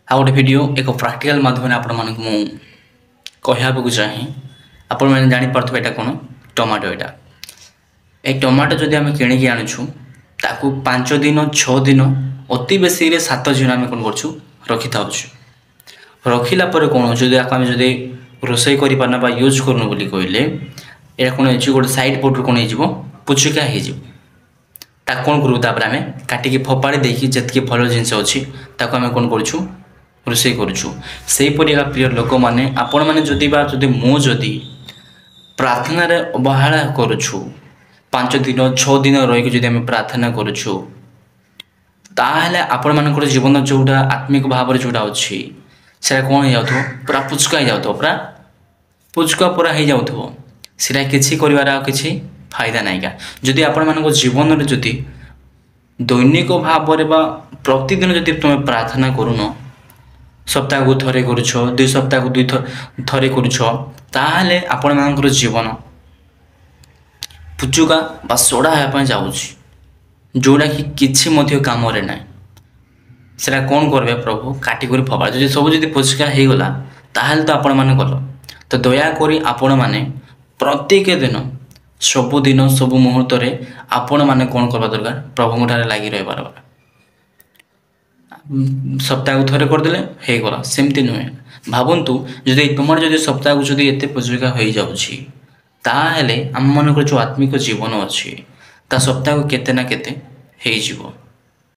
आ गोटे वीडियो एक प्राक्टिकल माध्यम आपण मानक मु कहवाक चाहे आपण मैंने जापारे यहाँ कौन टमाटो यहाँ ए टमाटो जदि आम किणिकी आणुछु ताकू 5 दिन 6 दिन अति बेसी 7 दिन आम कौन कर रखी था रखिला कौन जदि आम जदि रोसई करना यूज करूँ बोली कहले यहाँ कौन हो गोटे साइड पटू कौन हो पुचुका हो कौन करूँ आम काटिकी फोपाड़ी देकी जी भल जिनस अच्छी आम कौन करूँ रोसई करुचु सेहीपरि प्रिय लोक मैंने आपण मैंने जदि मुझे प्रार्थना अवहेला करुछु 5 दिन 6 दिन रही जदि आम प्रार्थना करुछु ताहले आपण मान जीवन जोटा आत्मिक भाव जोटा अच्छी से कौन हो जाऊ पूरा पुचका हो जाऊ पूरा पुचका पूरा हो जाऊ सीटा किसी कर किसी फायदा नायिका जदि आपण मान जीवन में जदि दैनिक भाव प्रतिदिन जदि तुम प्रार्थना करून सप्ताह को थरे करुछ 2 सप्ताह को 2 थरे करुछ ताहले आपण मानकर जीवन पुचुका बा सोड़ा होगा जाऊँगी जोड़ा कि किसी मध्य काम ना सेटा कौन करेंगे प्रभु काटिक फपा जो सब जब पुचका हो गला ताहले तो आपण मैंने कल तो दयाकोरी आपण मैंने प्रत्येक दिन सबुदिन सब मुहूर्त आपण मैंने कौन करवा दरकार प्रभु ठारे लगी रहा सप्ताह को थरे करदे हो गला सेमती नुहे भावतु जदि तुम जदि सप्ताह को जदि एत पुचुका हो जाऊँगी ताहले आम मन जो आत्मिक जीवन अच्छी ता सप्ताह को केते ना केते हो।